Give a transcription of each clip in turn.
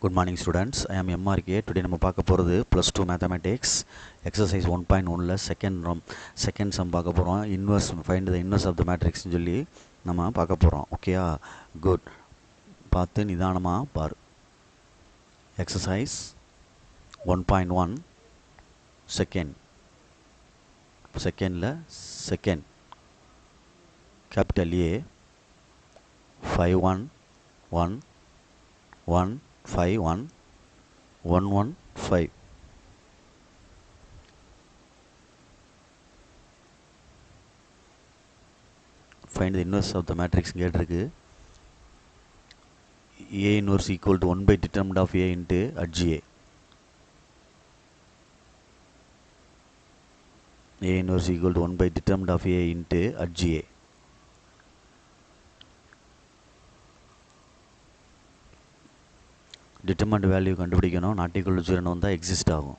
Good morning students, I am MRK. Today நம்ம பார்க்க போகிறது ப்ளஸ் டூ மேத்தமெட்டிக்ஸ் எக்ஸசைஸ் 1.1ல் செகண்ட் சம் பார்க்க போகிறோம். Inverse find the inverse of the மேட்ரிக்ஸ்னு சொல்லி நம்ம பார்க்க போகிறோம். ஓகேயா, குட். பார்த்து நிதானமாக பாரு. எக்ஸசைஸ் 1.1 செகண்டில் second capital A 5 1 1 1 5 1 1 1 5. Find the inverse of the matrix கேட்டிருக்கு. A inverse equal to 1 by determinant of A into at GA. A inverse equal to 1 by determinant of A into at GA. Determinant value கண்டுபிடிக்கணும். Not equal to 0 வந்தால் exist ஆகும்.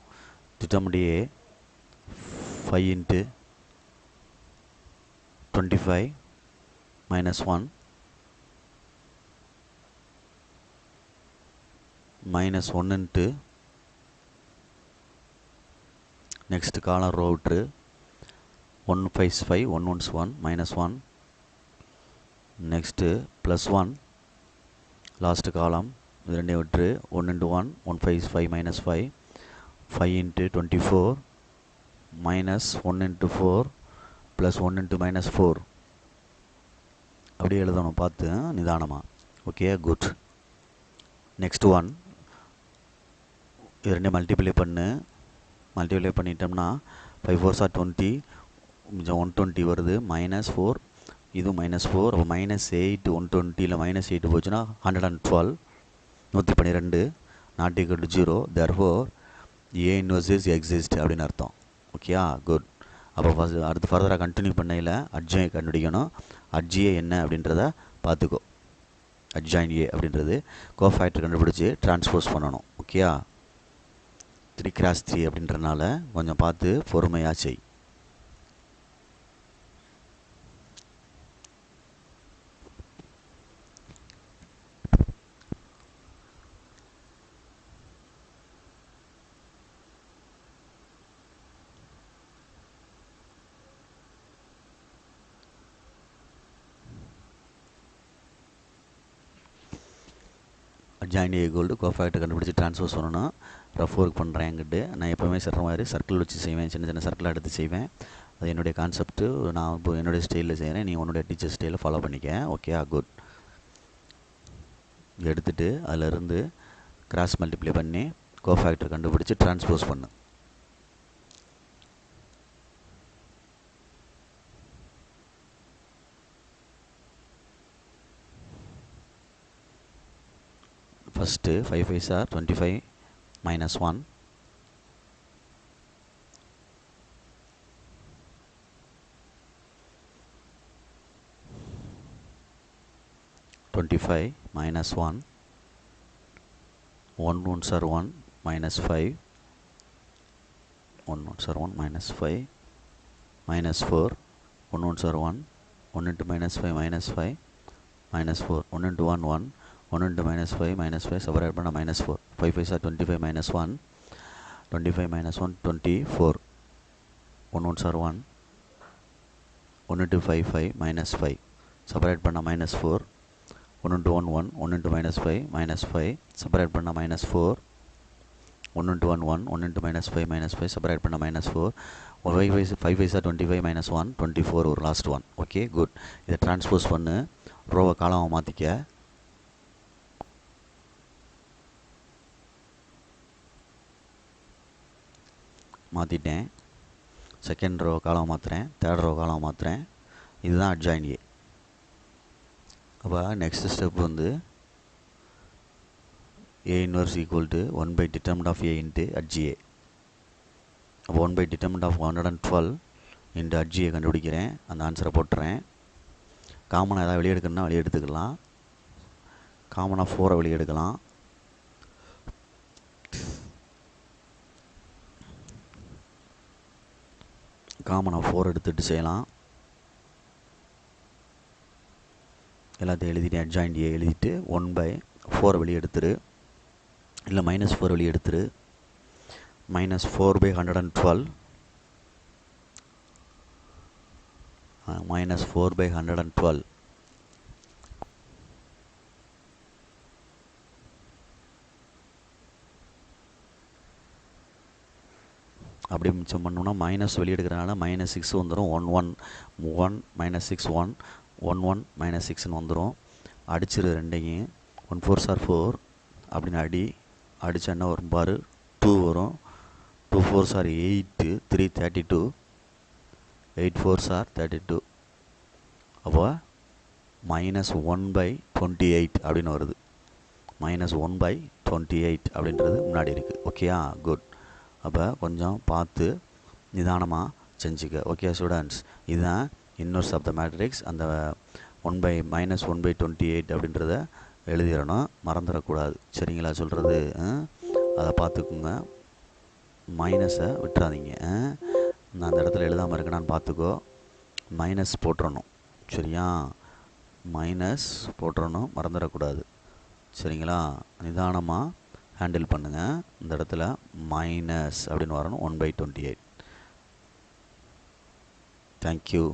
Determinant A 5 into 25 minus 1 minus 1 into next column row விட்ரு 1 5 5 1 1 1 minus 1 next plus 1 last column இது ரெண்டே விட்டு 1 into 1 1 5 5 minus 5 5 into 24 minus 1 into 4 plus 1 into minus 4 அப்படி எழுதணும் பார்த்து நிதானமாக. Okay, good. நெக்ஸ்ட் ஒன் இது ரெண்டே மல்டிப்ளை பண்ணிட்டோம்னா 5 4s are 20 120 வருது. மைனஸ் 4 இது மைனஸ் 4 அப்போ மைனஸ் 8 120 மைனஸ் 8 போச்சுன்னா 112 112 not equal to 0. Therefore A inverse exist அப்படின்னு அர்த்தம். ஓகேயா, குட். அப்போ அடுத்து ஃபர்தராக கண்டினியூ பண்ணையில் அட்ஜாயை கண்டுபிடிக்கணும். அட்ஜிஏ என்ன அப்படின்றத பார்த்துக்கோ. அட்ஜாயின் ஏ அப்படின்றது கோஃபேக்டர் கண்டுபிடிச்சி டிரான்ஸ்போஸ் பண்ணணும். ஓகேயா, 3x3 அப்படின்றனால கொஞ்சம் பார்த்து பொறுமையாக செய். ஜாயின் ஏ கோல்டு கோஃபேக்டர் கண்டுபிடிச்சி ட்ரான்ஸ்ஃபர் சொல்லணும். ரஃப் ஒர்க் பண்ணுறேன் என்கிட்ட. நான் எப்போவுமே சொல்கிற மாதிரி சர்க்கிள் வச்சு செய்வேன், சின்ன சின்ன சர்க்கிளாக எடுத்து செய்வேன். அது என்னுடைய கான்செப்ட்டு. நான் இப்போ என்னுடைய ஸ்டைலில் செய்கிறேன், நீ உன்னுடைய டீச்சர் ஸ்டைலில் ஃபாலோ பண்ணிக்க. Okay, good. எடுத்துகிட்டு அதிலிருந்து கிராஸ் மல்டிப்ளை பண்ணி கோஃபேக்டர் கண்டுபிடிச்சி ட்ரான்ஸ்போஸ் பண்ணு. First 5 5s are 25 minus 1 25 minus 1 1 1s are 1 minus 5 1 1s are 1 minus 5 minus 4 1 1s are 1 1 into minus 5 minus 5 minus 4 1 into 1 1 1 into minus 5 separate பண்ண minus 4 5 5s are 25 minus 1 25 minus 1 24 1 1s are 1 1 into 5 5 minus 5 separate பண்ண minus 4 1 into 1 1 1 into minus 5 separate பண்ண minus 4 1 into 1 1 1 into minus 5 separate பண்ண minus 4 5 5s are 25 minus 1 24 ஒரு last one. Okay, good. இதை transpose பண்ணு. ரோவை காலமாக மாற்றிக்க. மாற்றிட்டேன். செகண்ட் ரோ காலம் மாற்றுறேன், தேர்ட் ரோ காலம் மாற்றுறேன். இதுதான் அட்ஜாயின் ஏ. அப்போ நெக்ஸ்ட் ஸ்டெப் வந்து A inverse equal to 1 by determinant of A into at GA. அப்போ 1 by determinant of 112 into at GA கண்டுபிடிக்கிறேன். அந்த ஆன்சரை போட்டுறேன். காமனாக ஏதாவது வெளியே எடுக்கணும்னா வெளியே எடுத்துக்கலாம். காமனாக 4 வெளியே எடுக்கலாம். காமனாக 4 எடுத்துகிட்டு செய்யலாம். எல்லாத்தையும் எழுதிட்டு அட்ஜாயிண்ட் ஏ எழுதிட்டு 1/4 வெளியே எடுத்துரு. இல்லை -4 வெளியே எடுத்துரு. -4/112 -4/112 அப்படி மிச்சம் பண்ணோம்னா மைனஸ் வெளியே எடுக்கிறனால -6 வந்துடும். 1 1 1 -6 1 1 1 -6ன்னு வந்துடும். அடிச்சிரு ரெண்டையும். 1 4s are 4 அப்படின்னு அடித்தா என்ன வரும் பாரு, 2 வரும். 2 4s are 8, 3 32, 8 4s are 32. அப்போ -1/28 அப்படின்னு வருது. -1/28 அப்படின்றது முன்னாடி இருக்குது. ஓகேயா, குட். அப்போ கொஞ்சம் பார்த்து நிதானமாக செஞ்சுக்க. ஓகே ஸ்டூடெண்ட்ஸ், இதுதான் இன்வெர்ஸ் ஆஃப் த மேட்ரிக்ஸ். அந்த -1/28 அப்படின்றத எழுதிடணும், மறந்துடக்கூடாது. சரிங்களா சொல்கிறது? அதை பார்த்துக்குங்க, மைனஸை விட்டுறாதீங்க. நான் அந்த இடத்துல எழுதாமல் இருக்கேனான்னு பார்த்துக்கோ. மைனஸ் போட்டுறணும். சரியா, மைனஸ் போட்டுறணும், மறந்துடக்கூடாது. சரிங்களா, நிதானமாக ஹேண்டில் பண்ணுங்கள். இந்த இடத்துல மைனஸ் அப்படின்னு வரணும் 1/28. தேங்க்யூ.